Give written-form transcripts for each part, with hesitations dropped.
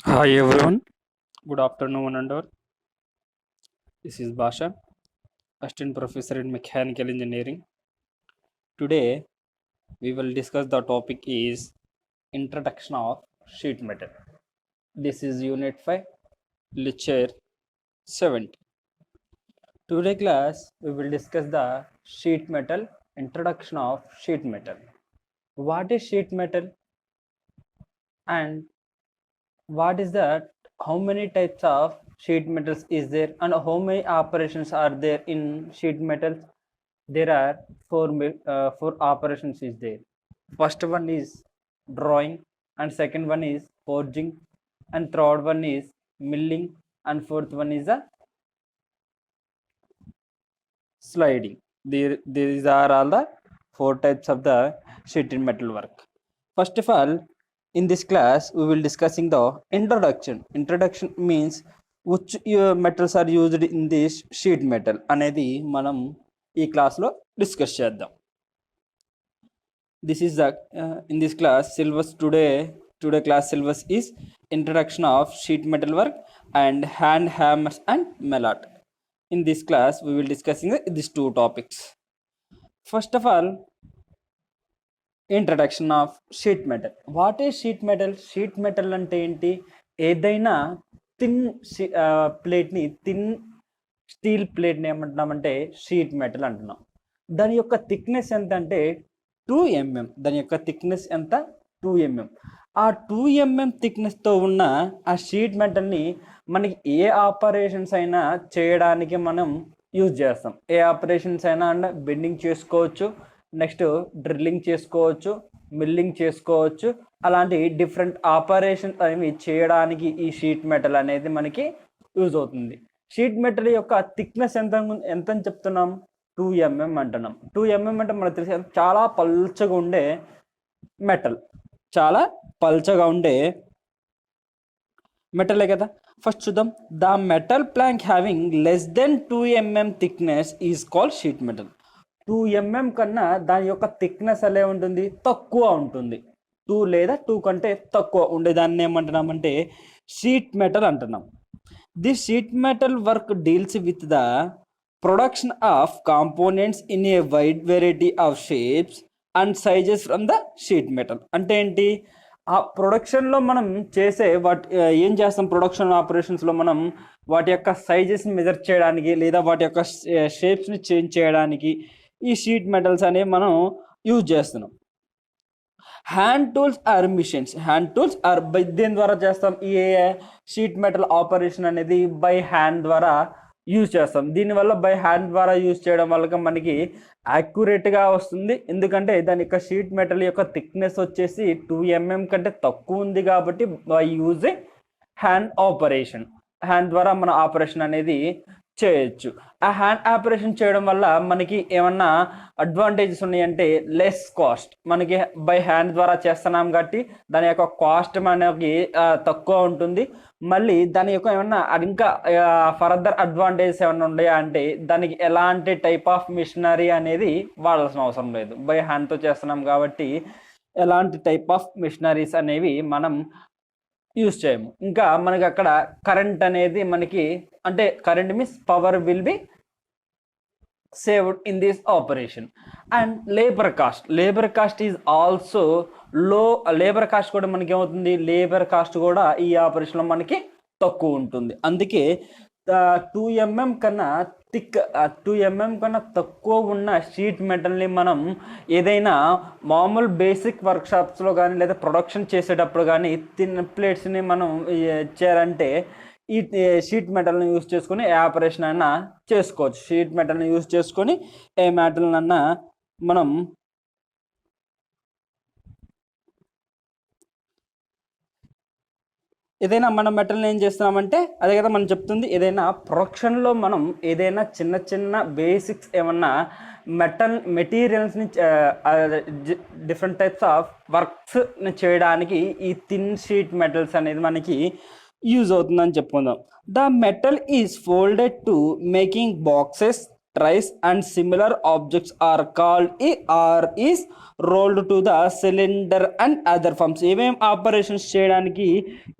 Hi everyone, good afternoon and all. This is Basha, assistant professor in mechanical engineering. Today we will discuss the topic is introduction of sheet metal. This is unit 5, lecture 70. Today class we will discuss the sheet metal, introduction of sheet metal. What is sheet metal and what is that? How many types of sheet metals is there and how many operations are there in sheet metals? There are four operations is there. First one is drawing, and second one is forging, and third one is milling, and fourth one is a sliding. These are all the four types of the sheet metal work. First of all, in this class, we will discussing the introduction. Introduction means which metals are used in this sheet metal అనేది మనం ఈ క్లాస్లో discuss చేద్దాం. This is the in this class syllabus today class syllabus is introduction of sheet metal work and hand hammers and mallet. In this class we will discussing these two topics. First of all, introduction of sheet metal. What is sheet metal? Sheet metal అంటే ఏంటి? ఏదైనా thin ప్లేట్ని thin steel ప్లేట్ని ఏమంటున్నామంటే sheet metal అంటున్నాం. దాని యొక్క thickness ఎంత అంటే 2 mm. దాని యొక్క థిక్నెస్ ఎంత? 2 mm. ఆ 2 mm థిక్నెస్తో ఉన్న ఆ షీట్ మెటల్ని మనకి ఏ ఆపరేషన్స్ అయినా చేయడానికి మనం యూజ్ చేస్తాం. ఏ ఆపరేషన్స్ అయినా అంటే బెండింగ్ చేసుకోవచ్చు, నెక్స్ట్ డ్రిల్లింగ్ చేసుకోవచ్చు, మిల్లింగ్ చేసుకోవచ్చు. అలాంటి డిఫరెంట్ ఆపరేషన్స్ అనేవి చేయడానికి ఈ షీట్ మెటల్ అనేది మనకి యూజ్ అవుతుంది. షీట్ మెటల్ యొక్క థిక్నెస్ ఎంత అని చెప్తున్నాం? 2 mm అంటున్నాం. 2 mm అంటే మనకు తెలిసి చాలా పల్చగా ఉండే మెటల్, చాలా పల్చగా ఉండే మెటలే కదా. ఫస్ట్ చూద్దాం. The metal plank having less than 2 mm thickness is called sheet metal. 2 mm కన్నా దాని యొక్క థిక్నెస్ ఎలా ఉంటుంది? తక్కువ ఉంటుంది. 2 లేదా 2 కంటే తక్కువ ఉండే దాన్ని ఏమంటున్నామంటే షీట్ మెటల్ అంటున్నాం. This sheet metal work deals with the production of components in a wide variety of shapes and sizes from the sheet metal. అంటే ఏంటి? ఆ ప్రొడక్షన్లో మనం చేసే ఏం చేస్తాం? ప్రొడక్షన్ ఆపరేషన్స్లో మనం వాటి యొక్క సైజెస్ని మెజర్ చేయడానికి లేదా వాటి యొక్క షేప్స్ని చేంజ్ చేయడానికి ఈ షీట్ మెటల్స్ అనేవి మనం యూజ్ చేస్తున్నాం. Hand tools or machines. Hand tools or దేని ద్వారా చేస్తాం? ఈ షీట్ మెటల్ ఆపరేషన్ అనేది బై హ్యాండ్ ద్వారా యూజ్ చేస్తాం. దీనివల్ల బై హ్యాండ్ ద్వారా యూజ్ చేయడం వల్ల మనకి యాక్యురేట్గా వస్తుంది. ఎందుకంటే దాని యొక్క షీట్ మెటల్ యొక్క థిక్నెస్ వచ్చేసి 2 mm కంటే తక్కువ ఉంది కాబట్టి by using hand operation, hand ద్వారా మన ఆపరేషన్ అనేది చేయొచ్చు. ఆ హ్యాండ్ ఆపరేషన్ చేయడం వల్ల మనకి ఏమన్నా అడ్వాంటేజెస్ ఉన్నాయంటే లెస్ కాస్ట్. మనకి బై హ్యాండ్ ద్వారా చేస్తున్నాం కాబట్టి దాని యొక్క కాస్ట్ మనకి తక్కువ ఉంటుంది. మళ్ళీ దాని యొక్క ఏమన్నా ఇంకా ఫర్దర్ అడ్వాంటేజెస్ ఏమన్నా ఉన్నాయా అంటే దానికి ఎలాంటి టైప్ ఆఫ్ మిషనరీ అనేది వాడాల్సిన అవసరం లేదు. బై హ్యాండ్తో చేస్తున్నాం కాబట్టి ఎలాంటి టైప్ ఆఫ్ మిషనరీస్ అనేవి మనం యూజ్ చేయము. ఇంకా మనకి అక్కడ కరెంట్ అనేది మనకి అంటే current means power will be saved in this operation. And labour cost is also లో. లేబర్ కాస్ట్ కూడా మనకి ఏమవుతుంది? లేబర్ కాస్ట్ కూడా ఈ ఆపరేషన్లో మనకి తక్కువ ఉంటుంది. అందుకే 2 mm కన్నా 2 mm కన్నా తక్కువ ఉన్న షీట్ మెటల్ని మనం ఏదైనా మామూలు బేసిక్ వర్క్షాప్స్లో కానీ లేదా ప్రొడక్షన్ చేసేటప్పుడు కానీ థిన్ ప్లేట్స్ని మనం చేయాలంటే ఈ షీట్ మెటల్ని యూజ్ చేసుకొని ఏ ఆపరేషన్ అయినా చేసుకోవచ్చు. షీట్ మెటల్ని యూజ్ చేసుకొని ఏ మెటల్నన్నా మనం ఏదైనా మనం మెటల్ని ఏం చేస్తున్నామంటే అదే కదా మనం చెప్తుంది. ఏదైనా ప్రొడక్షన్లో మనం ఏదైనా చిన్న చిన్న బేసిక్స్ ఏమన్నా మెటీరియల్స్ని డిఫరెంట్ టైప్స్ ఆఫ్ వర్క్స్ని చేయడానికి ఈ థిన్ షీట్ మెటల్స్ అనేది మనకి యూజ్ అవుతుందని చెప్పుకుందాం. The metal is folded to making boxes, trays and similar objects are called or is rolled to the cylinder and other forms. ఏమేమి ఆపరేషన్స్ చేయడానికి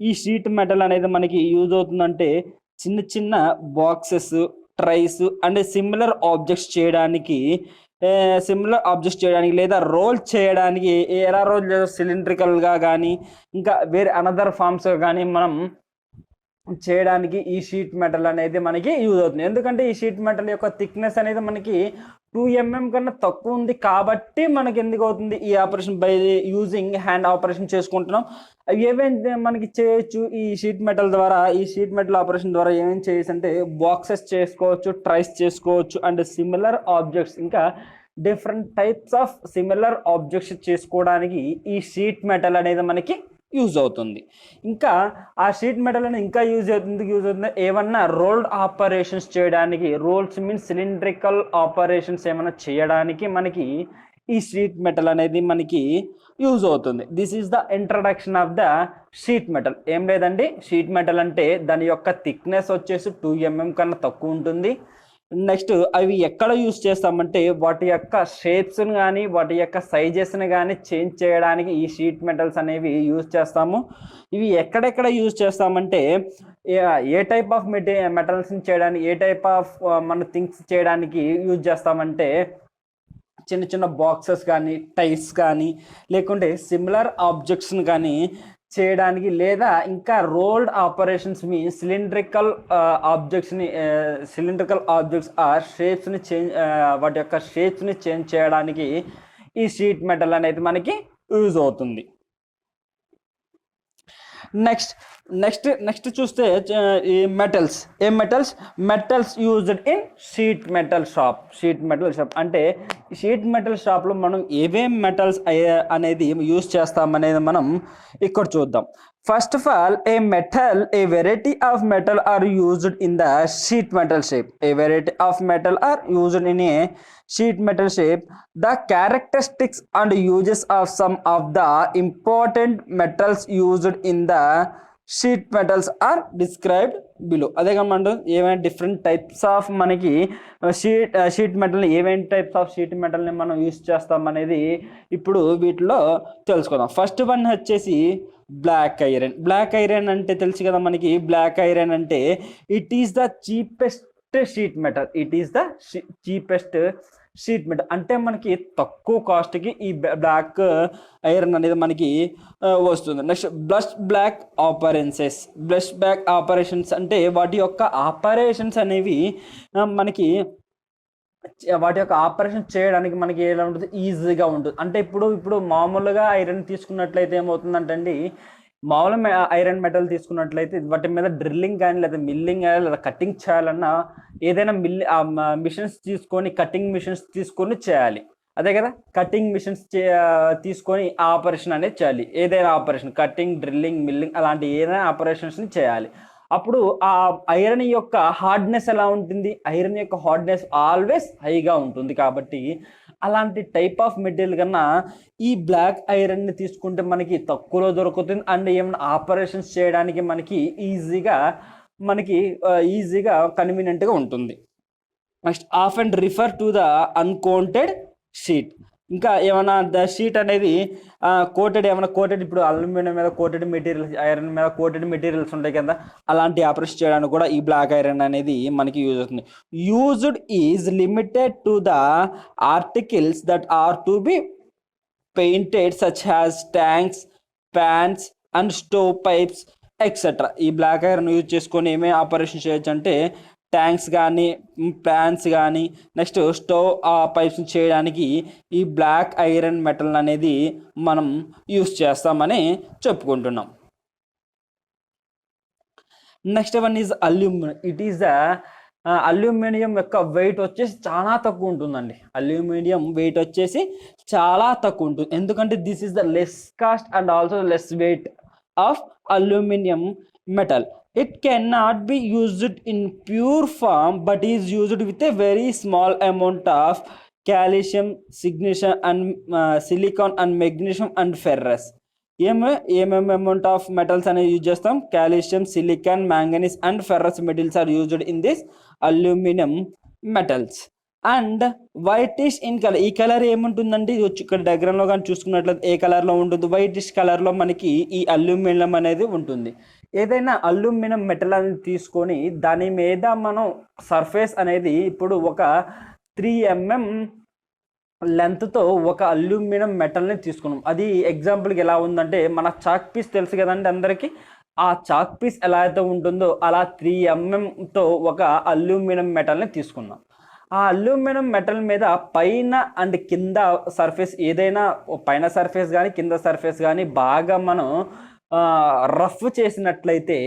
ఈ షీట్ మెటల్ అనేది మనకి యూజ్ అవుతుందంటే చిన్న చిన్న boxes, trays and similar objects చేయడానికి లేదా రోల్ చేయడానికి, ఎలా రోల్ చేస్తారు సిలిండ్రికల్గా కానీ ఇంకా వేరే అనదర్ ఫార్మ్స్ కానీ మనం చేయడానికి ఈ షీట్ మెటల్ అనేది మనకి యూజ్ అవుతుంది. ఎందుకంటే ఈ షీట్ మెటల్ యొక్క థిక్నెస్ అనేది మనకి 2 mm కన్నా తక్కువ ఉంది కాబట్టి మనకి ఎందుకు అవుతుంది ఈ operation by using hand operation చేసుకుంటున్నాం. ఏమేమి మనకి చేయొచ్చు ఈ షీట్ మెటల్ ద్వారా, ఈ షీట్ మెటల్ ఆపరేషన్ ద్వారా ఏమేమి చేయొచ్చు అంటే బాక్సెస్ చేసుకోవచ్చు, ట్రైస్ చేసుకోవచ్చు అండ్ సిమిలర్ ఆబ్జెక్ట్స్, ఇంకా different types of similar objects చేసుకోవడానికి ఈ షీట్ మెటల్ అనేది మనకి యూజ్ అవుతుంది. ఇంకా ఆ షీట్ మెటల్ అనేది ఇంకా యూజ్ అవుతుంది ఏమన్నా రోల్డ్ ఆపరేషన్స్ చేయడానికి, రోల్స్ మీన్స్ సిలిండ్రికల్ ఆపరేషన్స్ ఏమైనా చేయడానికి మనకి ఈ షీట్ మెటల్ అనేది మనకి యూజ్ అవుతుంది. This is the introduction of the sheet metal. ఏం లేదండి, షీట్ మెటల్ అంటే దాని యొక్క థిక్నెస్ వచ్చేసి 2 mm కన్నా తక్కువ ఉంటుంది. నెక్స్ట్ అవి ఎక్కడ యూజ్ చేస్తామంటే వాటి యొక్క షేప్స్ని కానీ వాటి యొక్క సైజెస్ని కానీ చేంజ్ చేయడానికి ఈ షీట్ మెటల్స్ అనేవి యూజ్ చేస్తాము. ఇవి ఎక్కడెక్కడ యూజ్ చేస్తామంటే ఏ టైప్ ఆఫ్ మెటల్స్ని చేయడానికి, ఏ టైప్ ఆఫ్ మన థింగ్స్ చేయడానికి యూజ్ చేస్తామంటే చిన్న చిన్న బాక్సెస్ కానీ, టైర్స్ కానీ, లేకుంటే సిమిలర్ ఆబ్జెక్ట్స్ని కానీ చేయడానికి, లేదా ఇంకా రోల్డ్ ఆపరేషన్స్ మీ సిలిండ్రికల్ ఆబ్జెక్ట్స్ ఆ షేప్స్ని చేంజ్, వాటి యొక్క షేప్స్ని చేంజ్ చేయడానికి ఈ షీట్ మెటల్ అనేది మనకి యూజ్ అవుతుంది. నెక్స్ట్ చూస్తే ఈ metals used in sheet metal shop అంటే షీట్ మెటల్ షాప్లో మనం ఏమేం మెటల్స్ అనేది యూజ్ చేస్తామనేది మనం ఇక్కడ చూద్దాం. First of all A variety of metal are used in the sheet metal shape. Sheet metal shape. The characteristics and uses of some of the important metals used in the sheet metals are described below. అదే కాకుండా ఏమైనా different types of మనకి sheet మెటల్ని, ఏమేమి types of sheet మెటల్ని మనం use చేస్తాం అనేది ఇప్పుడు వీటిలో తెలుసుకుందాం. ఫస్ట్ వన్ వచ్చేసి బ్లాక్ ఐరన్ అంటే తెలుసు కదా మనకి. బ్లాక్ ఐరన్ అంటే it is the cheapest sheet metal అంటే మనకి తక్కువ కాస్ట్కి ఈ బ్లాక్ ఐరన్ అనేది మనకి వస్తుంది. నెక్స్ట్ బ్లష్ బ్లాక్ ఆపరేషన్స్ అంటే వాటి యొక్క ఆపరేషన్స్ అనేవి మనకి, వాటి యొక్క ఆపరేషన్ చేయడానికి మనకి ఎలా ఉంటుంది, ఈజీగా ఉంటుంది. అంటే ఇప్పుడు మామూలుగా ఐరన్ తీసుకున్నట్లయితే ఏమవుతుందంటే అండి, మామూలుగా ఐరన్ మెటల్ తీసుకున్నట్లయితే వాటి మీద డ్రిల్లింగ్ కానీ లేదా మిల్లింగ్ కానీ లేదా కటింగ్ చేయాలన్నా ఏదైనా కటింగ్ మిషన్స్ తీసుకొని చేయాలి. అదే కదా, కటింగ్ మిషన్స్ తీసుకొని ఆపరేషన్ అనేది చేయాలి. ఏదైనా ఆపరేషన్ కటింగ్, డ్రిల్లింగ్, మిల్లింగ్ అలాంటి ఏదైనా ఆపరేషన్స్ని చేయాలి. అప్పుడు ఆ ఐరన్ యొక్క హార్డ్నెస్ ఎలా ఉంటుంది, ఐరన్ యొక్క హార్డ్నెస్ ఆల్వేస్ హైగా ఉంటుంది. కాబట్టి అలాంటి టైప్ ఆఫ్ మెటీరియల్ కన్నా ఈ బ్లాక్ ఐరన్ని తీసుకుంటే మనకి తక్కువలో దొరుకుతుంది అండ్ ఏమైనా ఆపరేషన్స్ చేయడానికి మనకి ఈజీగా కన్వీనియంట్గా ఉంటుంది. Next of and refer to the uncoated sheet. ఇంకా ఏమైనా షీట్ అనేది కోటెడ్ ఇప్పుడు అల్యూమినియం మీద కోటెడ్ మెటీరియల్స్, ఐరన్ మీద కోటెడ్ మెటీరియల్స్ ఉంటాయి కదా, అలాంటి ఆపరేషన్ చేయడానికి కూడా ఈ బ్లాక్ ఐరన్ అనేది మనకి యూజ్ అవుతుంది. Used is limited to the articles that are to be painted such has tanks, pans and stove pipes etcetera. ఈ బ్లాక్ ఐరన్ యూజ్ చేసుకొని ఏమేమి ఆపరేషన్ చేయొచ్చు అంటే ట్యాంక్స్ కానీ, ప్యాన్స్ కానీ, నెక్స్ట్ స్టవ్ పైప్స్ చేయడానికి ఈ బ్లాక్ ఐరన్ మెటల్ అనేది మనం యూస్ చేస్తామని చెప్పుకుంటున్నాం. Next one is aluminium. It is aluminium యొక్క వెయిట్ వచ్చేసి చాలా తక్కువ ఉంటుందండి. అల్యూమినియం వెయిట్ వచ్చేసి చాలా తక్కువ ఉంటుంది. ఎందుకంటే this is the less cost and also less weight of aluminium metal. It cannot be used in pure form but is used with a very small amount of calcium, silicon and magnesium and ferrous. ఏమేమి amount of metals అనేది use చేస్తాం, calcium, silicon, manganese and ferrous metals are used in this aluminium metals. And whitish in colour. ఈ colour ఏముంటుందండి, ఇది వచ్చి ఇక్కడ డయాగ్రామ్లో కానీ చూసుకున్నట్లయితే ఏ కలర్లో ఉంటుంది, వైటిష్ కలర్లో మనకి ఈ అల్యూమినియం అనేది ఉంటుంది. ఏదైనా అల్యూమినియం మెటల్ అనేది తీసుకొని దాని మీద మనం సర్ఫేస్ అనేది ఇప్పుడు ఒక 3 mm లెంత్తో ఒక అల్యూమినియం మెటల్ని తీసుకున్నాం. అది ఎగ్జాంపుల్కి ఎలా ఉందంటే, మన చాక్ పీస్ తెలుసు కదండి అందరికీ, ఆ చాక్ పీస్ ఎలా అయితే ఉంటుందో అలా 3 mmతో ఒక అల్యూమినియం మెటల్ని తీసుకున్నాం. ఆ అల్యూమినియం మెటల్ మీద పైన అండ్ కింద సర్ఫేస్, ఏదైనా పైన సర్ఫేస్ కానీ కింద సర్ఫేస్ కానీ బాగా మనం రఫ్ చేసినట్లయితే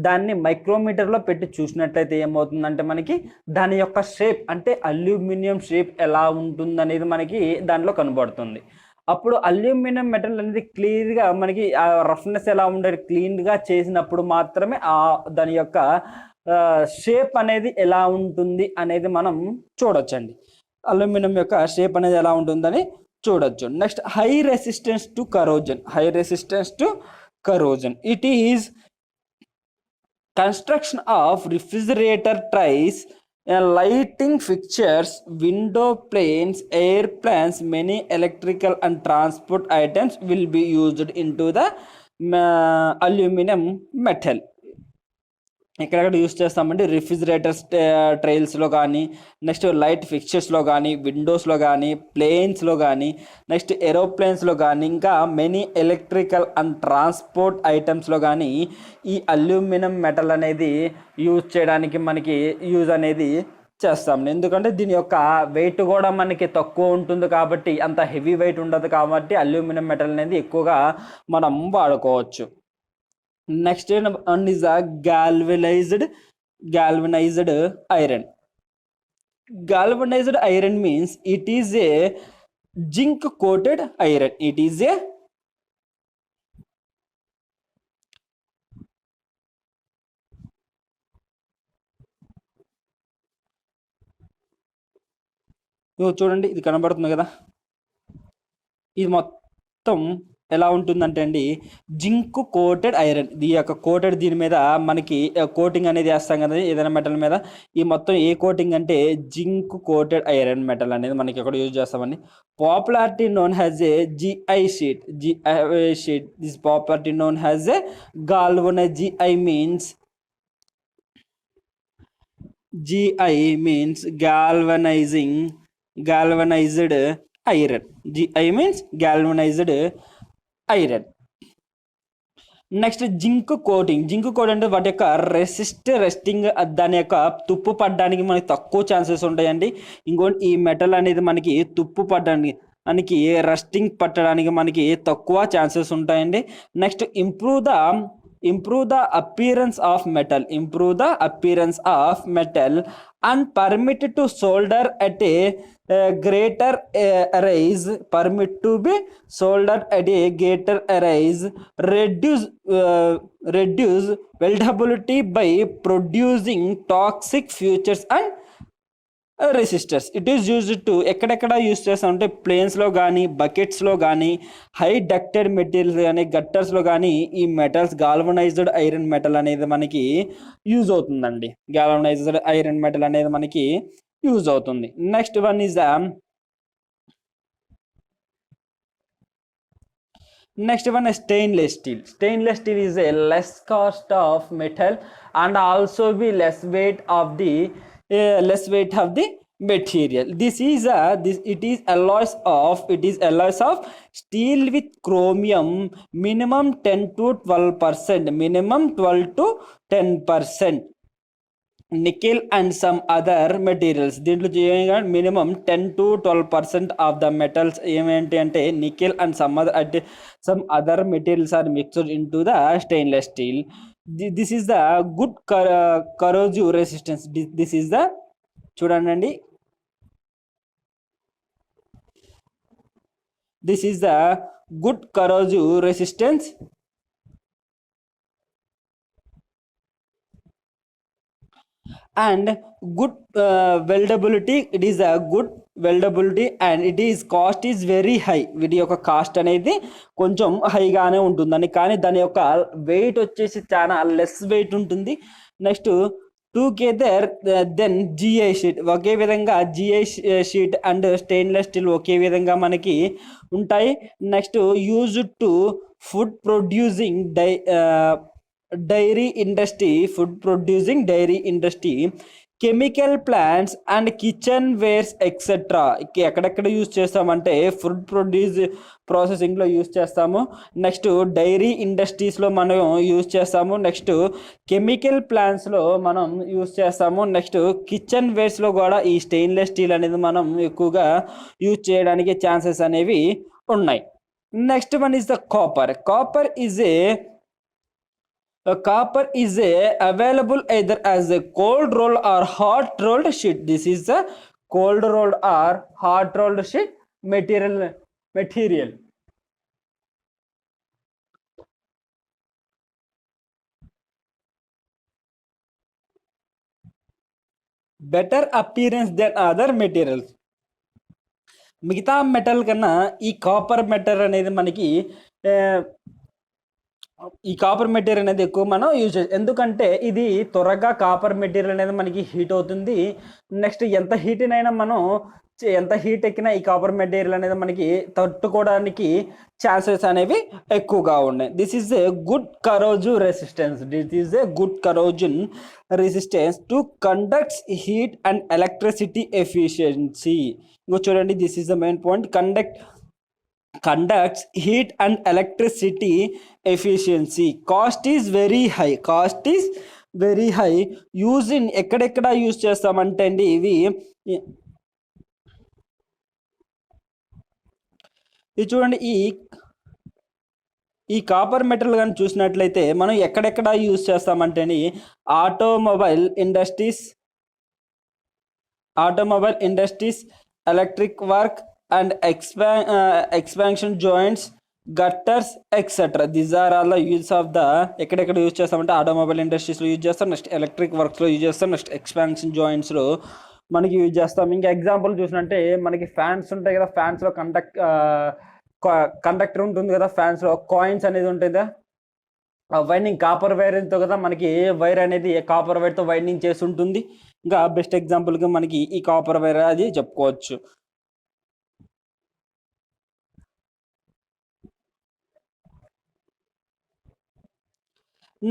దాన్ని మైక్రోమీటర్లో పెట్టి చూసినట్లయితే ఏమవుతుందంటే మనకి దాని యొక్క షేప్, అంటే అల్యూమినియం షేప్ ఎలా ఉంటుందనేది మనకి దాంట్లో కనబడుతుంది. అప్పుడు అల్యూమినియం మెటల్ అనేది క్లియర్గా మనకి ఆ రఫ్నెస్ ఎలా ఉండేది క్లీన్గా చేసినప్పుడు మాత్రమే దాని యొక్క షేప్ అనేది ఎలా ఉంటుంది అనేది మనం చూడొచ్చండి. అల్యూమినియం యొక్క షేప్ అనేది ఎలా ఉంటుందని చూడొచ్చు. Next, high resistance to corrosion. It is construction of refrigerator trays, lighting fixtures, window planes, airplanes, many electrical and transport items will be used into the aluminum metal. ఎక్కడెక్కడ యూస్ చేస్తామంటే refrigerators ట్రైల్స్లో కానీ, next light ఫిక్చర్స్లో కానీ, విండోస్లో కానీ, ప్లేన్స్లో కానీ, next ఏరోప్లేన్స్లో కానీ, ఇంకా many electrical and transport ఐటమ్స్లో కానీ ఈ అల్యూమినియం మెటల్ అనేది యూజ్ చేయడానికి మనకి యూజ్ అనేది చేస్తాం. ఎందుకంటే దీని యొక్క వెయిట్ కూడా మనకి తక్కువ ఉంటుంది కాబట్టి, అంత హెవీ వెయిట్ ఉండదు కాబట్టి అల్యూమినియం మెటల్ అనేది ఎక్కువగా మనం వాడుకోవచ్చు. Next one is a galvanized iron. Galvanized iron means it is a zinc coated iron. It is a చూడండి, ఇది కనబడుతుంది కదా, ఇది మొత్తం ఎలా ఉంటుందంటే అండి, జింక్ కోటెడ్ ఐరన్. ఈ యొక్క కోటెడ్ దీని మీద మనకి కోటింగ్ అనేది వేస్తాం కదా ఏదైనా మెటల్ మీద. ఈ మొత్తం ఏ కోటింగ్ అంటే జింక్ కోటెడ్ ఐరన్ మెటల్ అనేది మనకి ఎక్కడ యూజ్ చేస్తామండి. Popularity known has a GI sheet. This popularity known has a galvanized. GI means galvanized iron. GI means galvanized iron. Next, zinc coating అంటే వాటి యొక్క రెస్టింగ్, దాని యొక్క తుప్పు పడడానికి మనకి తక్కువ ఛాన్సెస్ ఉంటాయండి. ఇంకోటి, ఈ మెటల్ అనేది మనకి తుప్పు పడడానికి మనకి రస్టింగ్ పట్టడానికి మనకి తక్కువ ఛాన్సెస్ ఉంటాయండి. Next, improve the appearance of metal and permit to solder at a greater rise. Reduce weldability by producing toxic futures and resistors. It is used to, ఎక్కడెక్కడ యూజ్ చేస్తామంటే ప్లేన్స్లో కానీ, బకెట్స్లో కానీ, హై డక్టెడ్ మెటీరియల్స్ కానీ, గట్టర్స్లో కానీ ఈ metals galvanised iron metal అనేది మనకి use అవుతుందండి. గాల్వనైజ్డ్ ఐరన్ మెటల్ అనేది మనకి యూజ్ అవుతుంది. Next one is stainless steel. Stainless steel is a less cost of metal and also be less weight of the material. It is alloys of steel with chromium, minimum 10 to 10%, nickel and some other materials. దీంట్లో minimum 10 to 12% of the metals ఏమేంటి అంటే nickel and some other materials are mixed into the stainless steel. This is the good corrosive resistance. This is the, చూడండి, this is the good corrosive resistance and good weldability. It is a good weldability and it is cost is very high. వీటి యొక్క cost అనేది కొంచెం హైగానే ఉంటుందని, కానీ దాని యొక్క weight వచ్చేసి చాలా లెస్ వెయిట్ ఉంటుంది. Next, together then GI sheet ఒకే విధంగా GI sheet and stainless steel ఒకే విధంగా మనకి ఉంటాయి. Next use to food producing dairy industry, chemical plants and kitchen wares etcetera. ఎక్కడెక్కడ యూజ్ చేస్తామంటే ఫుడ్ ప్రాసెసింగ్లో యూజ్ చేస్తాము, నెక్స్ట్ డైరీ ఇండస్ట్రీస్లో మనం యూజ్ చేస్తాము, నెక్స్ట్ కెమికల్ ప్లాంట్స్లో మనం యూజ్ చేస్తాము, నెక్స్ట్ కిచెన్ వేర్స్లో కూడా ఈ స్టెయిన్లెస్ స్టీల్ అనేది మనం ఎక్కువగా యూజ్ చేయడానికి ఛాన్సెస్ అనేవి ఉన్నాయి. Next one is the copper is available either as a cold roll or hot rolled sheet. This is the cold rolled or hot rolled sheet material. Better appearance than other materials. మిగతా metal కన్నా ఈ copper metal అనేది మనకి ఎక్కువ మనం use చేస్తాం. ఎందుకంటే ఇది త్వరగా కాపర్ మెటీరియల్ అనేది మనకి హీట్ అవుతుంది. నెక్స్ట్ ఎంత హీట్ ఎక్కినా ఈ కాపర్ మెటీరియల్ అనేది మనకి తట్టుకోవడానికి ఛాన్సెస్ అనేవి ఎక్కువగా ఉన్నాయి. This is a good corrosion resistance to conducts heat and electricity efficiency. ఇంకో చూడండి, this is the main point. conducts heat and electricity efficiency. Cost is very high. Use in ఎక్కడెక్కడ use చేస్తామంటే అండి ఇది చూడండి, ఈ కాపర్ మెటల్ కానీ చూసినట్లయితే మనం ఎక్కడెక్కడ యూజ్ చేస్తామంటే అండి automobile industries, electric work and expansion joints, gutters, etc. These are all the use of the ఎక్కడెక్కడ యూజ్ చేస్తామంటే ఆటోమొబైల్ ఇండస్ట్రీస్లో యూజ్ చేస్తాం, నెక్స్ట్ ఎలక్ట్రిక్ వర్క్స్లో యూజ్ చేస్తాం, నెక్స్ట్ ఎక్స్పాన్షన్ జాయింట్స్లో మనకి యూజ్ చేస్తాం. ఇంకా ఎగ్జాంపుల్ చూసినట్టే మనకి ఫ్యాన్స్ ఉంటాయి కదా, ఫ్యాన్స్లో కండక్టర్ ఉంటుంది కదా, ఫ్యాన్స్లో కాయిన్స్ అనేది ఉంటుంది కదా, వైండింగ్ కాపర్ వైర్తో కదా మనకి వైర్ అనేది కాపర్ వైర్తో వైండింగ్ చేసి ఉంటుంది. ఇంకా బెస్ట్ ఎగ్జాంపుల్గా మనకి ఈ కాపర్ వైర్ అది చెప్పుకోవచ్చు.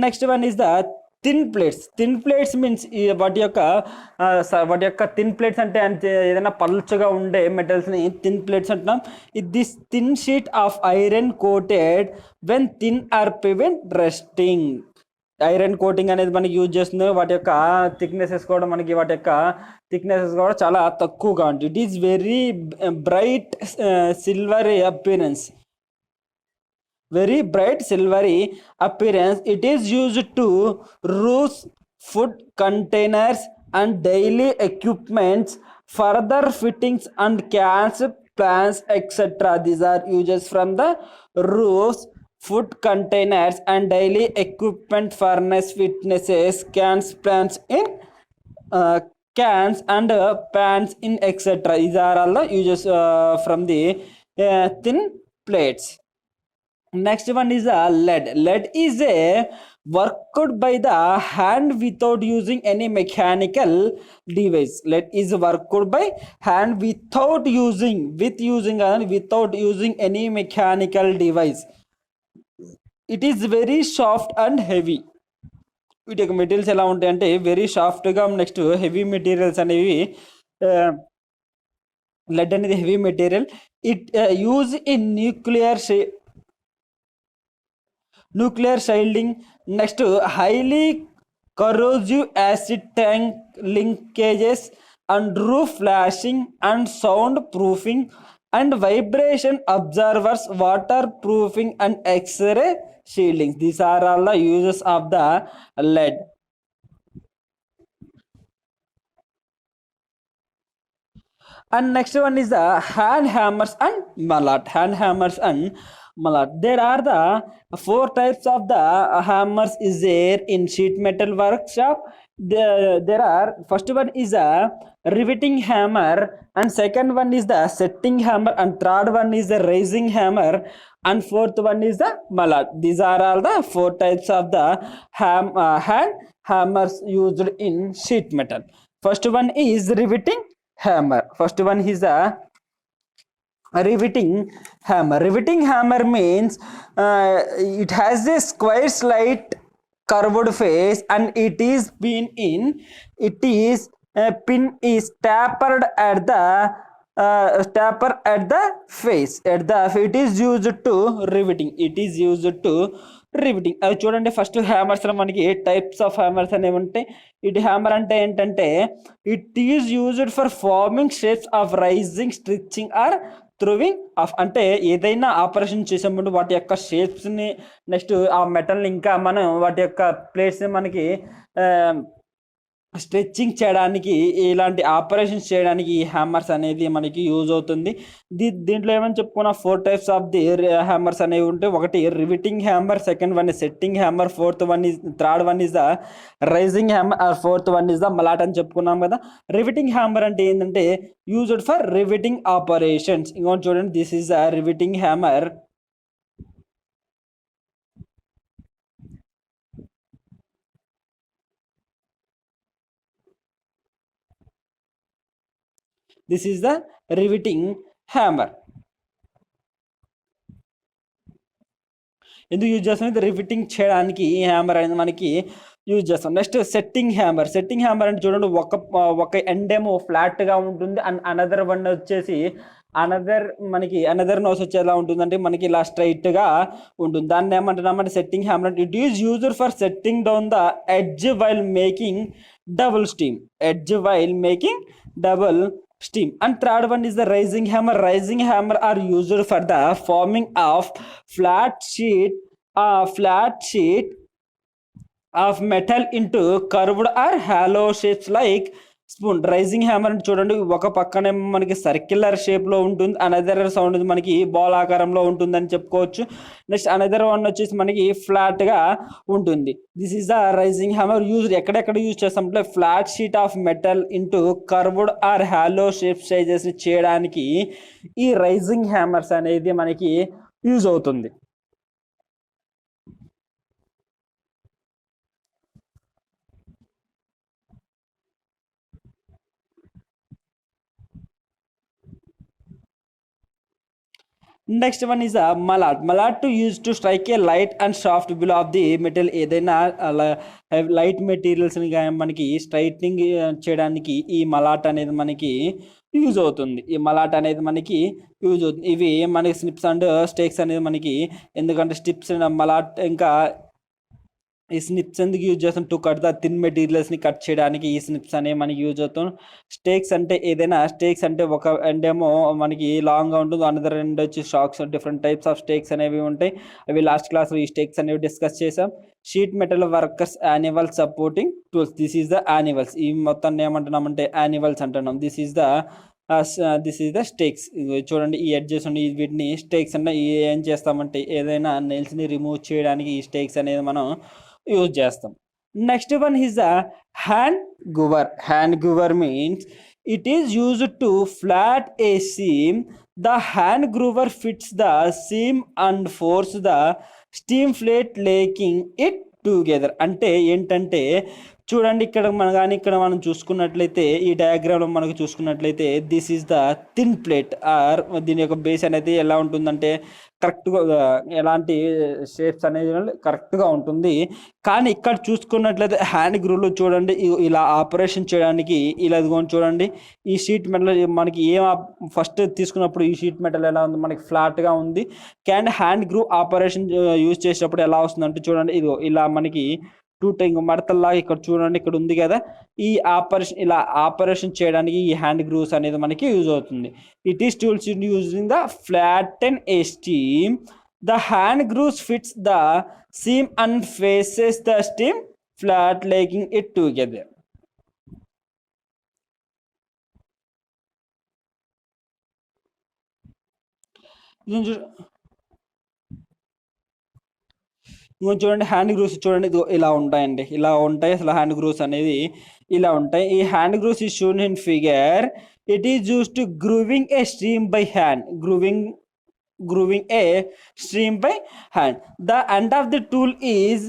Next one is the thin plates means వాటి యొక్క థిన్ ప్లేట్స్ అంటే ఏదైనా పల్చగా ఉండే మెటల్స్ని థిన్ ప్లేట్స్ అంటున్నాం. This thin sheet of iron coated when thin or prevent rusting. Iron coating అనేది మనకి యూజ్ చేస్తుంది. వాటి యొక్క థిక్నెసెస్ కూడా చాలా తక్కువగా ఉంటుంది. It is very bright silvery appearance. It is used to roofs, food containers and daily equipments, further fittings and cans, plants, etc. These are uses from the roofs, food containers and daily equipment, furnace, fitnesses, cans, plants in cans and pans in etc. These are all the uses from the thin plates. Next one is a lead. Lead is a worked by the hand without using any mechanical device. Lead is worked by hand without using any mechanical device. It is very soft and heavy. వీటి యొక్క materials ఎలా ఉంటాయి అంటే very సాఫ్ట్గా, next heavy materials అనేవి. Lead అనేది heavy material. It use in nuclear shielding, next highly corrosive acid tank linkages and roof flashing and sound proofing and vibration observers, waterproofing and x-ray shieldings. These are all the uses of the lead. And next one is the hand hammers and mallet. There are the 4 types of the hammers is there in sheet metal workshop. there are, first one is a riveting hammer, and second one is the setting hammer, and third one is the raising hammer, and fourth one is the mallet. These are all the four types of the hand hammers used in sheet metal. First one is riveting hammer. First one is a riveting hammer. Riveting hammer means it has a square slight curved face, and it is pin in, it is pin is tapered at the taper at the face, at the, it is used to riveting, it is used to riveting. అది చూడండి, first hammers లో మనకి types of hammers అనేవి ఉంటాయి. ఇది hammer అంటే ఏంటంటే it is used for forming shapes of raising, stretching or throwing off. అంటే ఏదైనా ఆపరేషన్ చేసే ముందు వాటి యొక్క షేప్స్ని, నెక్స్ట్ ఆ మెటల్ని, ఇంకా మనం వాటి యొక్క ప్లేట్స్ని మనకి స్ట్రెచ్చింగ్ చేయడానికి, ఇలాంటి ఆపరేషన్స్ చేయడానికి ఈ హ్యామర్స్ అనేది మనకి యూజ్ అవుతుంది. దీంట్లో ఏమని చెప్పుకున్న 4 టైప్స్ ఆఫ్ ది హ్యామర్స్ అనేవి ఉంటాయి. ఒకటి riveting hammer, second one is setting hammer, third one is the raising hammer, fourth one is the mallet అని చెప్పుకున్నాం కదా. రివిటింగ్ హ్యామర్ అంటే ఏంటంటే యూజ్డ్ ఫర్ రివిటింగ్ ఆపరేషన్స్. ఇంకోటి చూడండి, this is the riveting hammer. This is the riveting hammer. ఎందుకు use చేస్తాం? ఇది రివిటింగ్ చేయడానికి ఈ హ్యామర్ అనేది మనకి యూజ్ చేస్తాం. Next setting hammer. Setting hammer అంటే చూడండి, ఒక ఎండ్ ఏమో ఫ్లాట్గా ఉంటుంది, అండ్ అనదర్ వన్ వచ్చేసి అనదర్ నోస్ వచ్చేలా ఉంటుంది, అంటే మనకి ఇలా స్ట్రైట్గా ఉంటుంది. దాన్ని ఏమంటున్నామంటే setting hammer. It is used for setting down the edge while making double steam, edge while making double steam. And third one is the rising hammer. Rising hammer are used for the forming of flat sheet of metal into curved or hollow shapes like spoon. Raising hammer అంటే చూడండి, ఒక పక్కనే మనకి circular షేప్లో ఉంటుంది, another sound మనకి ball ఆకారంలో ఉంటుందని చెప్పుకోవచ్చు. నెక్స్ట్ అనదర్ వన్ వచ్చేసి మనకి ఫ్లాట్గా ఉంటుంది. This is the raising hammer. ఎక్కడెక్కడ యూజ్ చేస్తామంటే flat sheet of metal into curved or hollow shape sizes చేయడానికి ఈ రైజింగ్ హ్యామర్స్ అనేది మనకి యూజ్ అవుతుంది. Next one is a mallet. Mallet to use to strike a light and soft below of the material. ఏదైనా light మెటీరియల్స్ని మనకి straightening చేయడానికి ఈ మలాట్ అనేది మనకి యూజ్ అవుతుంది. ఈ మలాట్ అనేది మనకి యూజ్ అవుతుంది. ఇవి మనకి స్నిప్స్ అండ్ స్టేక్స్ అనేది మనకి, ఎందుకంటే స్టిప్స్ మలాట్ ఇంకా ఈ స్నిప్స్ ఎందుకు యూజ్ చేస్తాం? టు కట్ ద థిన్ మెటీరియల్స్ని కట్ చేయడానికి ఈ స్నిప్స్ అనేవి మనకి యూజ్ అవుతాం. స్టేక్స్ అంటే ఏదైనా స్టేక్స్ అంటే ఒక ఎండ్ ఏమో మనకి లాంగ్గా ఉంటుంది, అనదర్ ఎండ్ వచ్చి shanks. Different types of stakes అనేవి ఉంటాయి. అవి లాస్ట్ క్లాస్లో ఈ స్టేక్స్ అనేవి డిస్కస్ చేసాం. Sheet metal workers annual supporting tools. This is the annuals. ఈ మొత్తాన్ని ఏమంటున్నామంటే యాన్యువల్స్ అంటున్నాం. This is the స్టేక్స్. చూడండి, ఈ ఎడ్జెస్ ఉన్నాయి, వీటిని స్టేక్స్ అంటే ఏం చేస్తామంటే ఏదైనా నెయిల్స్ని రిమూవ్ చేయడానికి ఈ స్టేక్స్ అనేది మనం యూజ్ చేస్తాం. Next one is the hand groover. Hand groover means it is used to flat a seam. The hand groover fits the seam and force the steam plate locking it together. అంటే ఏంటంటే చూడండి, ఇక్కడ మనం చూసుకున్నట్లయితే ఈ డయాగ్రామ్లో మనకు చూసుకున్నట్లయితే this is the thin plate, or దీని యొక్క బేస్ అనేది ఎలా ఉంటుందంటే కరెక్ట్గా, ఎలాంటి షేప్స్ అనేది కరెక్ట్గా ఉంటుంది. కానీ ఇక్కడ చూసుకున్నట్లయితే హ్యాండ్ గ్రూవ్లో చూడండి, ఇలా ఆపరేషన్ చేయడానికి ఇలా చూడండి, ఈ షీట్ మెటల్ మనకి ఫస్ట్ తీసుకున్నప్పుడు ఈ షీట్ మెటల్ ఎలా ఉంది, మనకి ఫ్లాట్గా ఉంది. హ్యాండ్ గ్రూవ్ ఆపరేషన్ యూజ్ చేసేటప్పుడు ఎలా వస్తుందంటే చూడండి, ఇదిగో ఇలా మనకి మడతల్లాగా ఇక్కడ చూడండి, ఇక్కడ ఉంది కదా. ఈ ఇలా ఆపరేషన్ చేయడానికి ఈ హ్యాండ్ గ్రూవ్స్ అనేది మనకి యూజ్ అవుతుంది. It is tools using the flatten a steam. The hand grooves fits the seam and faces the steam flat locking it together. ఇంకో చూడండి హ్యాండ్ గ్రూవ్స్ చూడండి, ఇదిగో ఇలా ఉంటాయండి, ఇలా ఉంటాయి అసలు హ్యాండ్ గ్రూవ్స్ అనేది ఇలా ఉంటాయి. ఈ హ్యాండ్ గ్రూవ్స్ ఈ shown in figure. It is use to grooving A stream by hand, grooving a stream by hand. The end of the tool is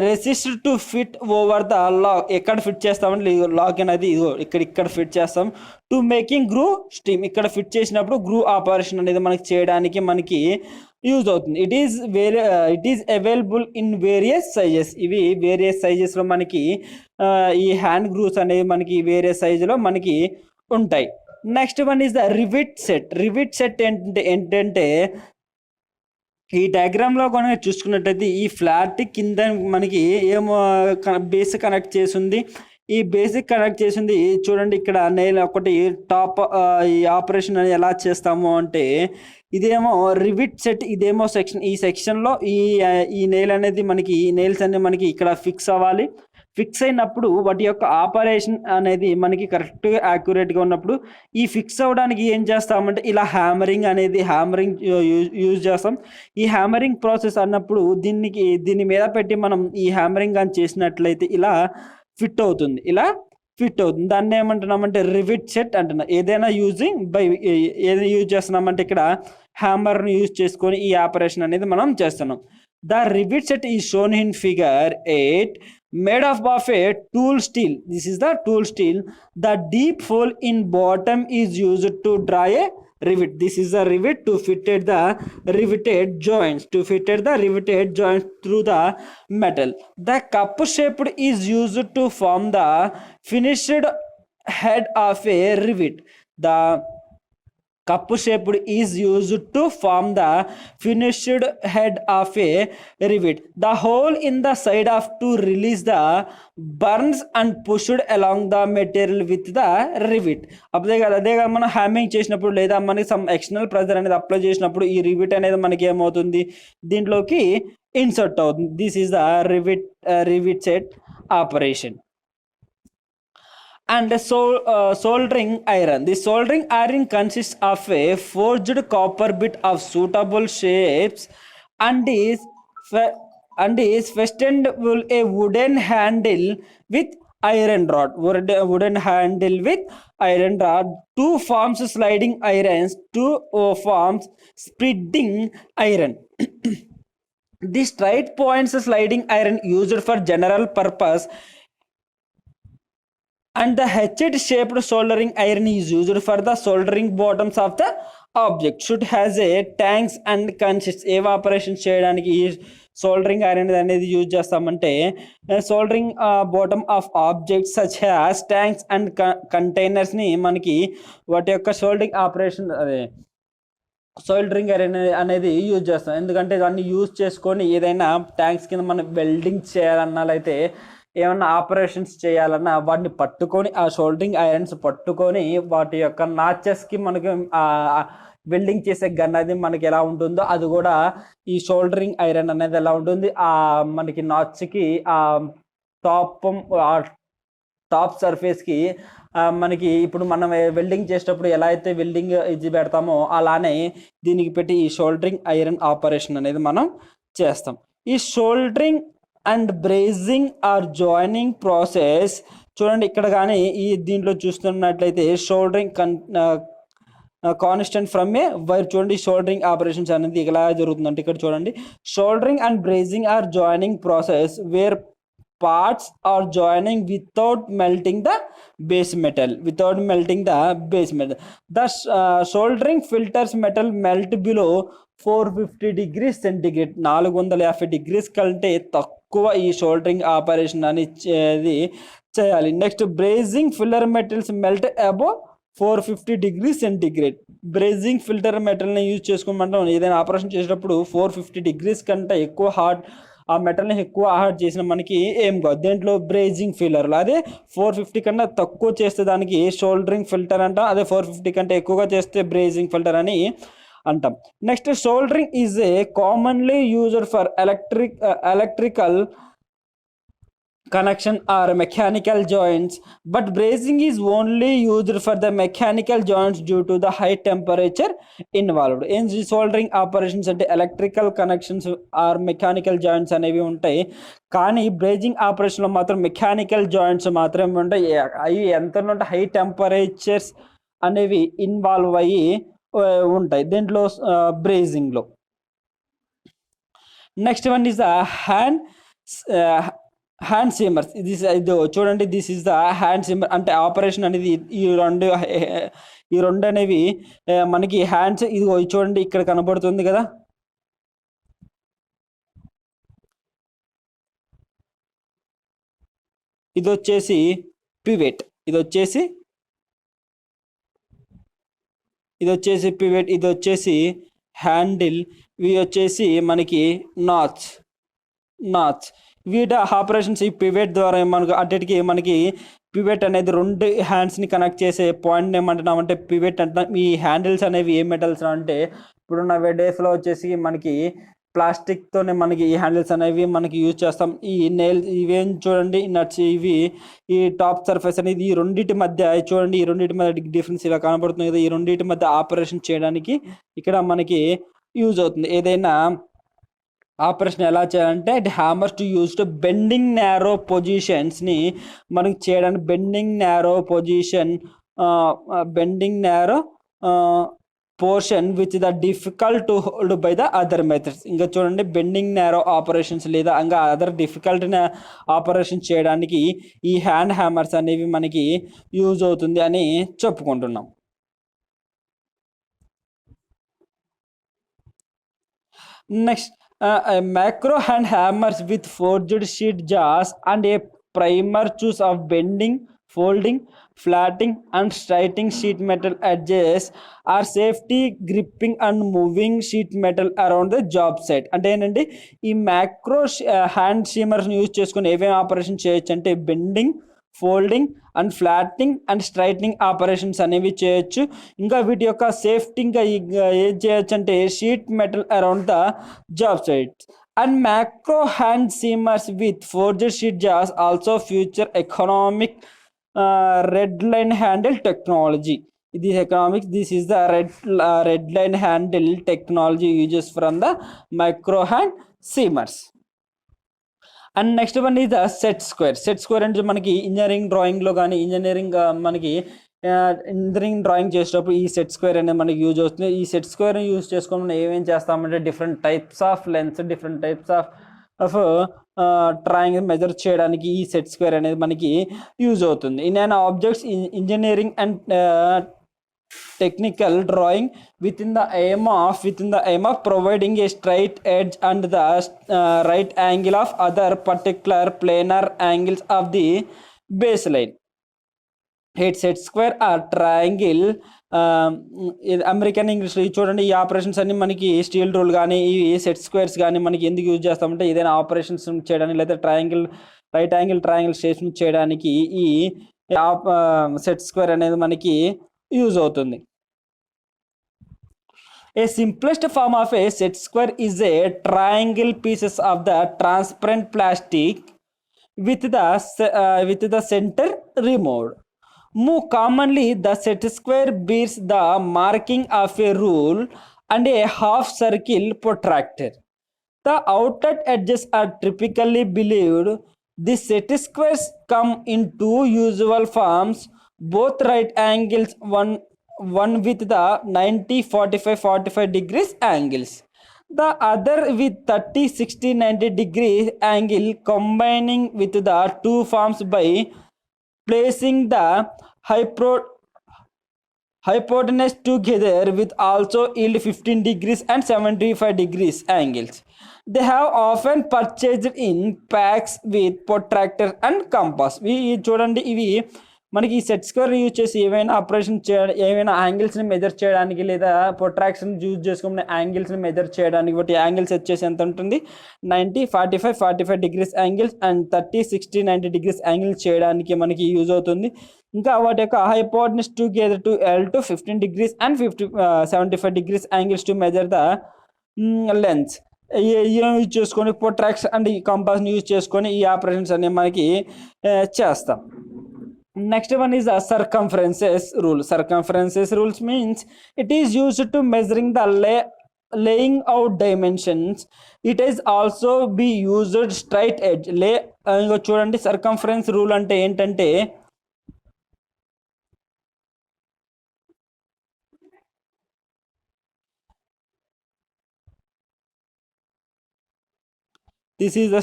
resisted to fit over the lock. ఎక్కడ fit చేస్తామంటే lock అనేది ఇక్కడ fit చేస్తాం. To making గ్రూ stream, ఇక్కడ fit చేసినప్పుడు గ్రూ operation అనేది మనకి చేయడానికి మనకి యూజ్ అవుతుంది. It is available in various sizes. ఇవి వేరియస్ సైజెస్లో మనకి ఈ హ్యాండ్ గ్రూవ్స్ అనేవి మనకి వేరియస్ సైజులో మనకి ఉంటాయి. Next one is the rivet set. Rivet set ఏంటంటే ఈ డయాగ్రామ్లో కనుక చూసుకున్నట్టయితే ఈ ఫ్లాట్ కింద మనకి ఏమో బేస్ కనెక్ట్ చేసింది. ఈ బేసిక్ కనెక్ట్ చేసింది చూడండి, ఇక్కడ నెయిల్ ఒకటి టాప్ ఈ ఆపరేషన్ అని ఎలా చేస్తాము అంటే ఇదేమో రివిట్ సెట్, ఇదేమో సెక్షన్. ఈ సెక్షన్లో ఈ నెయిల్ అనేది మనకి ఈ నెయిల్స్ అనేది మనకి ఇక్కడ ఫిక్స్ అవ్వాలి. ఫిక్స్ అయినప్పుడు వాటి యొక్క ఆపరేషన్ అనేది మనకి కరెక్ట్గా యాక్యురేట్గా ఉన్నప్పుడు ఈ ఫిక్స్ అవ్వడానికి ఏం చేస్తామంటే ఇలా హ్యామరింగ్ యూజ్ చేస్తాం. ఈ హ్యామరింగ్ ప్రాసెస్ అన్నప్పుడు దీని మీద పెట్టి మనం ఈ హ్యామరింగ్ అని చేసినట్లయితే ఇలా ఫిట్ అవుతుంది. దాన్ని ఏమంటున్నామంటే రివిట్ సెట్ అంటున్నాం. ఏదైనా ఏదైనా యూజ్ చేస్తున్నామంటే ఇక్కడ హ్యామర్ని యూజ్ చేసుకొని ఈ ఆపరేషన్ అనేది మనం చేస్తున్నాం. The rivet set is shown in figure 8, made of a tool steel. This is the tool steel. The deep hole in bottom is used to draw a rivet. This is the rivet to fitted the riveted joints through the metal. The cup shaped is used to form the finished head of a rivet. The cup shaped is used to form the finished head of a rivet. The hole in the side of to release the burns and pushed along the material with the rivet. అదే కదా మనం హ్యామింగ్ చేసినప్పుడు లేదా మనకి some external pressure అనేది apply చేసినప్పుడు ఈ rivet అనేది మనకి ఏమవుతుంది, దీంట్లోకి ఇన్సర్ట్ అవుతుంది. This is the rivet set operation. And soldering iron. The soldering iron consists of a forged copper bit of suitable shapes and is fastened with a wooden handle with iron rod. Two forms sliding irons, two forms spreading iron. The straight points sliding iron used for general purpose and the hatchet shaped soldering iron is used for the soldering bottoms of the object. Should has a tanks and consists evaporation చేయడానికి ఈ soldering iron అనేది use చేస్తామంటే soldering bottom of objects such has tanks and కంటైనర్స్ని మనకి వాటి యొక్క soldering operation soldering iron అనేది use చేస్తాం. ఎందుకంటే దాన్ని యూజ్ చేసుకొని ఏదైనా ట్యాంక్స్ కింద మనం వెల్డింగ్ చేయాలన్నట్లయితే ఏమన్నా ఆపరేషన్స్ చేయాలన్నా వాటిని పట్టుకొని ఆ షోల్డరింగ్ ఐరన్స్ పట్టుకొని వాటి యొక్క నాచెస్కి మనకి వెల్డింగ్ చేసే గన్ అది మనకి ఎలా ఉంటుందో అది కూడా ఈ షోల్డరింగ్ ఐరన్ అనేది ఎలా ఉంటుంది, మనకి నాచ్కి టాప్ సర్ఫేస్కి మనకి ఇప్పుడు మనం వెల్డింగ్ చేసేటప్పుడు ఎలా అయితే వెల్డింగ్ ఇది పెడతామో అలానే దీనికి పెట్టి ఈ షోల్డరింగ్ ఐరన్ ఆపరేషన్ అనేది మనం చేస్తాం. ఈ soldering and brazing or joining process చూడండి, ఇక్కడ కానీ ఈ దీంట్లో చూస్తున్నట్లయితే soldering constant from a wire. చూడండి షోల్డరింగ్ ఆపరేషన్స్ అనేది ఎలా జరుగుతుందంటే ఇక్కడ చూడండి, soldering and brazing or joining process where parts are joining without melting the base metal. The soldering filters metal melt below 450 degrees centigrade. 450 degrees కంటే తక్కువ ఈ soldering operation అనేది చేయాలి. Next brazing filler metals melt above 450 degrees centigrade. Brazing filter మెటల్ని use చేసుకోమంటాం. ఏదైనా operation చేసేటప్పుడు 450 degrees కంటే ఎక్కువ హార్డ్ ఆ మెటల్ని ఎక్కువ హార్డ్ చేసిన మనకి ఏం కాదు. దేంట్లో బ్రేజింగ్ ఫిల్లర్లో అదే 450 కన్నా తక్కువ చేస్తే దానికి షోల్డరింగ్ ఫిల్టర్ అంటాం, అదే 450 కంటే ఎక్కువగా చేస్తే బ్రేజింగ్ ఫిల్టర్ అని అంటాం. Next soldering is a commonly used for electrical connection or mechanical joints, but brazing is only used for the mechanical joints due to the high temperature involved. In soldering operations అంటే electrical connections or mechanical joints అనేవి ఉంటాయి, కానీ brazing ఆపరేషన్లో మాత్రం mechanical joints మాత్రమే ఉంటాయి. అవి ఎంత ఉంటే హై టెంపరేచర్స్ అనేవి ఇన్వాల్వ్ అయ్యి ఉంటాయి దీంట్లో బ్రేజింగ్లో. Next one is the hand seamers. ఇది చూడండి, this is the hand seamer. అంటే ఆపరేషన్ అనేది ఈ రెండు అనేవి మనకి హ్యాండ్స్, ఇది చూడండి ఇక్కడ కనబడుతుంది కదా, ఇది వచ్చేసి పివెట్, ఇది వచ్చేసి పివెట్, ఇది వచ్చేసి హ్యాండిల్, ఇవి వచ్చేసి మనకి నాచ్. వీటి ఆపరేషన్స్ ఈ పివెట్ ద్వారా మనకు అన్నిటికీ మనకి పివెట్ అనేది రెండు హ్యాండ్స్ని కనెక్ట్ చేసే పాయింట్ ఏమంటున్నామంటే పివెట్ అంటున్నాం. ఈ హ్యాండిల్స్ అనేవి ఏ మెటల్స్ అంటే ఇప్పుడున్న డేస్లో వచ్చేసి మనకి ప్లాస్టిక్తోనే మనకి ఈ హ్యాండిల్స్ అనేవి మనకి యూజ్ చేస్తాం. ఈ నెయిల్ ఇవేం చూడండి నట్స్, ఇవి ఈ టాప్ సర్ఫేస్ అనేది ఈ రెండింటి మధ్య చూడండి, ఈ రెండింటి మధ్య డిఫరెన్స్ ఇలా కనబడుతుంది కదా, ఈ రెండింటి మధ్య ఆపరేషన్ చేయడానికి ఇక్కడ మనకి యూజ్ అవుతుంది. ఏదైనా ఆపరేషన్ ఎలా చేయాలంటే hammers to use to bending narrow పొజిషన్స్ని మనకి చేయడానికి, bending narrow portion which the difficult to hold by the other methods. ఇంకా చూడండి, బెండింగ్ నారో ఆపరేషన్స్ లేదా ఇంకా అదర్ డిఫికల్ట్ ఆపరేషన్ చేయడానికి ఈ హ్యాండ్ హ్యామర్స్ అనేవి మనకి యూజ్ అవుతుంది అని చెప్పుకుంటున్నాం. Next macro hand hammers with forged sheet jaws and a primer choose of bending, folding, flattening and straightening sheet metal edges are safety gripping and moving sheet metal around the job site. అంటే ఏంటంటే ఈ macro hand షీమర్స్ని use చేసుకుని ఏమేమి operation చేయొచ్చు అంటే bending, folding and ఫ్లాట్నింగ్ and straightening operations అనేవి చేయొచ్చు. ఇంకా వీటి యొక్క సేఫ్టీ ఇంకా ఏం చేయొచ్చు అంటే sheet metal around the job sites. And macro hand seamers with forged sheet jaws also future economic red line handle technology. ఇది economics, this is the red line handle technology uses from the micro hand seamers. And next one is the set square అంటే మనకి engineering డ్రాయింగ్లో కానీ మనకి engineering drawing చేసేటప్పుడు ఈ set square అనేది మనకి యూజ్ అవుతుంది. ఈ సెట్ స్క్వేర్ని యూజ్ చేసుకొని మనం ఏమేం చేస్తామంటే different types of lens, different types of triangle measure చేయడానికి ఈ సెట్ స్క్వేర్ అనేది మనకి యూజ్ అవుతుంది. In an objects engineering and technical drawing within the aim of providing a straight edge and the right angle of other particular planar angles of the baseline. Set square ఆ triangle American ఇంగ్లీష్లో చూడండి, ఈ operations అన్ని మనకి steel rule కానీ ఈ set squares కానీ మనకి ఎందుకు యూజ్ చేస్తామంటే ఏదైనా ఆపరేషన్స్ చేయడానికి లేదా రైట్ యాంగిల్ ట్రయాంగిల్ షేప్స్ చేయడానికి ఈ సెట్ స్క్వేర్ అనేది మనకి యూజ్ అవుతుంది. A simplest form of a set square is a triangle pieces of the transparent plastic with the center removed. More commonly, the set square bears the marking of a rule and a half circle protractor. The outer edges are typically believed. The set squares come in two usual forms, both right angles, one with the 90, 45 degrees angles, the other with 30, 60, 90 degrees angle, combining with the two forms by placing the hypotenuse together with also yield 15 degrees and 75 degrees angles. They have often purchased in packs with protractor and compass. చూడండి, ఇవి మనకి ఈ set square use చేసి ఏమైనా operation ఏమైనా యాంగిల్స్ని measure చేయడానికి లేదా ప్రొట్రాక్షన్ use చేసుకునే యాంగిల్స్ని మెజర్ చేయడానికి వాటి యాంగిల్స్ వచ్చేసి ఎంత ఉంటుంది 90, 45 degrees angles and 30, 60, 90 degrees angles చేయడానికి మనకి యూజ్ అవుతుంది. ఇంకా వాటి యొక్క hypotenuse together to L to 15 degrees and 75 degrees angles to measure the lens. Use చేసుకొని ప్రొట్రాక్ట్స్ అండ్ ఈ కంపాస్ని యూజ్ చేసుకొని ఈ ఆపరేషన్స్ అనేవి మనకి చేస్తాం. Next one is circumferences rule. Circumferences rules means it is used to measuring the laying out dimensions. It is also be used straight edge చూడండి circumference rule అంటే ఏంటంటే this is the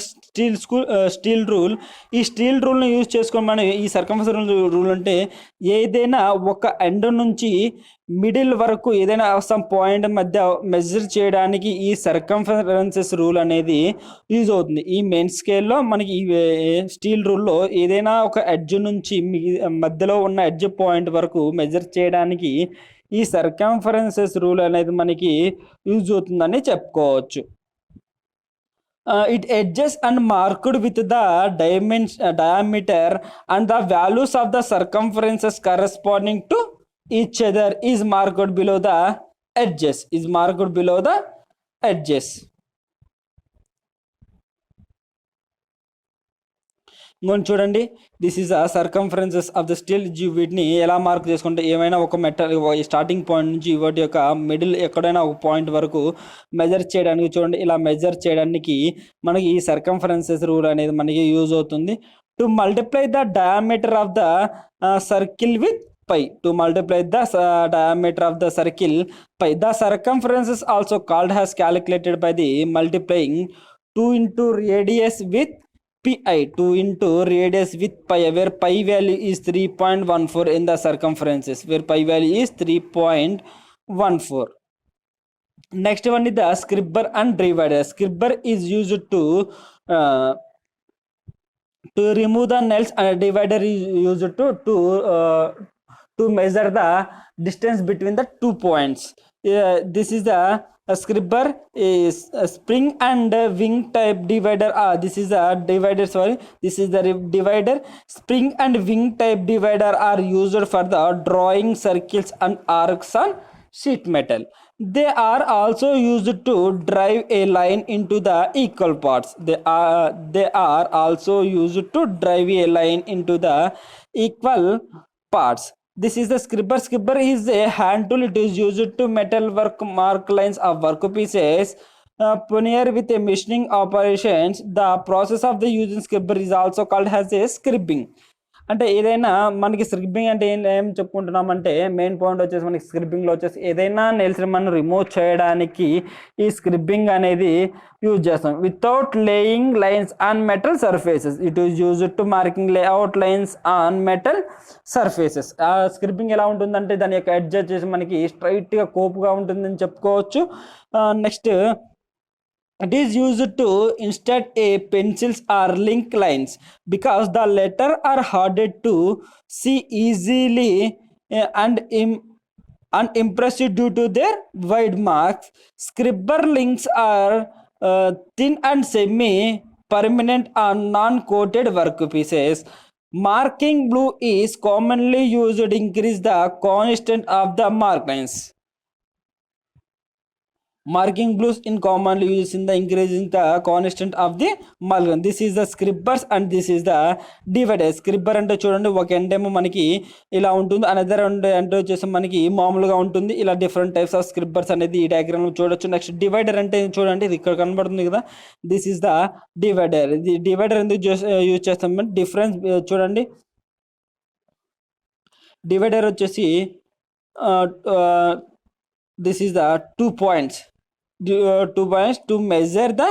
steel rule. ఈ steel రూల్ని use చేసుకొని మనం ఈ circumference rule అంటే ఏదైనా ఒక ఎండ్ నుంచి మిడిల్ వరకు ఏదైనా సమ్ పాయింట్ మధ్య మెజర్ చేయడానికి ఈ సర్కంఫరెన్సెస్ రూల్ అనేది యూజ్ అవుతుంది. ఈ మెయిన్ స్కేల్లో మనకి ఈ స్టీల్ రూల్లో ఏదైనా ఒక ఎడ్జ్ నుంచి మధ్యలో ఉన్న ఎడ్జ్ పాయింట్ వరకు మెజర్ చేయడానికి ఈ సర్కంఫరెన్సెస్ రూల్ అనేది మనకి యూజ్ అవుతుందని చెప్పుకోవచ్చు. It edges and marked with the diameter and the values of the circumferences corresponding to each other is marked below the edges. ఇంకొని చూడండి దిస్ ఈజ్ ఆ సర్కంఫరెన్సెస్ ఆఫ్ ద స్టీల్. వీటిని ఎలా mark చేసుకుంటే ఏమైనా ఒక మెటల్ స్టార్టింగ్ పాయింట్ నుంచి వాటి యొక్క మిడిల్ ఎక్కడైనా ఒక పాయింట్ వరకు మెజర్ చేయడానికి చూడండి ఇలా మెజర్ చేయడానికి మనకి ఈ సర్కంఫరెన్సెస్ రూల్ అనేది మనకి యూజ్ అవుతుంది. To multiply the diameter of the circle with pi, to multiply the diameter of the circle pi. The circumference is also called as calculated by the multiplying 2 into radius with pi, 2 into radius with pi, where pi value is 3.14 in the circumferences, where pi value is 3.14. Next one is the scribber and divider. Scribber is used to remove the nails, and divider is used to measure the distance between the 2 points. This is the scribber is a spring and wing type divider. This is the divider, this is the divider. Spring and wing type divider are used for the drawing circles and arcs on sheet metal. They are also used to drive a line into the equal parts. They are also used to drive a line into the equal parts. This is the scribber. Scribber is a hand tool. It is used to metal work, mark lines of work pieces. Pioneer with a machining operations. The process of the using scribber is also called as a scribbing. అంటే ఏదైనా మనకి స్క్రిబ్బింగ్ అంటే ఏం చెప్పుకుంటున్నామంటే main point వచ్చేసి మనకి స్క్రిబ్బింగ్లో వచ్చేసి ఏదైనా నెయిల్స్ని మనం రిమూవ్ చేయడానికి ఈ స్క్రిబ్బింగ్ అనేది యూజ్ చేస్తాం. Without laying lines on metal surfaces, it is used to marking layout lines on metal surfaces. ఆ స్క్రిబ్బింగ్ ఎలా ఉంటుందంటే దాని యొక్క ఎడ్జ్ వచ్చేసి మనకి స్ట్రైట్గా కోపుగా ఉంటుందని చెప్పుకోవచ్చు. Next it is used to instead a pencils or link lines because the letter are harder to see easily and impressive due to their wide marks. Scribber links are thin and semi permanent on non-coated workpieces. Marking glue is commonly used to increase the constant of the mark lines. Marking blues in commonly used in the increasing the constant of the mark. This is the scribbers and this is the divider. Scribber అంటే చూడండి ఒక end ఏమో మనకి ఇలా ఉంటుంది, another అంటే వచ్చేసి మనకి మామూలుగా ఉంటుంది. ఇలా డిఫరెంట్ టైప్స్ ఆఫ్ స్క్రిబ్బర్స్ అనేది ఈ డయాగ్రామ్ లో చూడొచ్చు. నెక్స్ట్ డివైడర్ అంటే చూడండి ఇది ఇక్కడ కనబడుతుంది కదా, దిస్ ఈస్ ద డివైడర్. ఇది డివైడర్ ఎందుకు యూజ్ చేస్తాం డిఫరెన్స్ చూడండి. డివైడర్ వచ్చేసి this is the 2 points to measure the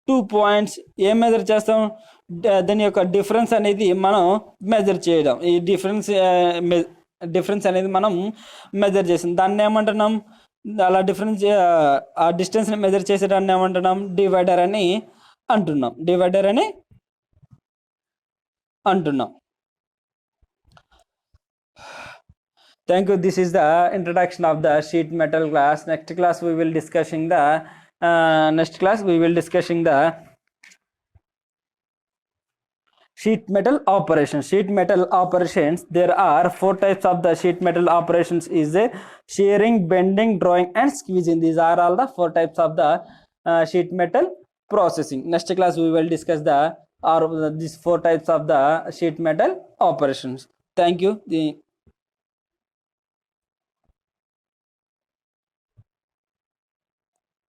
2 points. ఏం మెజర్ చేస్తాం, దాని యొక్క డిఫరెన్స్ అనేది మనం మెజర్ చేయడం. ఈ డిఫరెన్స్ అనేది మనం మెజర్ చేసాం, దాన్ని ఏమంటున్నాం, అలా డిఫరెన్స్ ఆ డిస్టెన్స్ని మెజర్ చేసేదాన్ని ఏమంటున్నాం, డివైడర్ అని అంటున్నాం. Thank you. This is the introduction of the sheet metal class. Next class we will discussing the sheet metal operations. Sheet metal operations, there are 4 types of the sheet metal operations is shearing, bending, drawing and squeezing. These are all the 4 types of the sheet metal processing. Next class we will discuss the or these 4 types of the sheet metal operations. Thank you.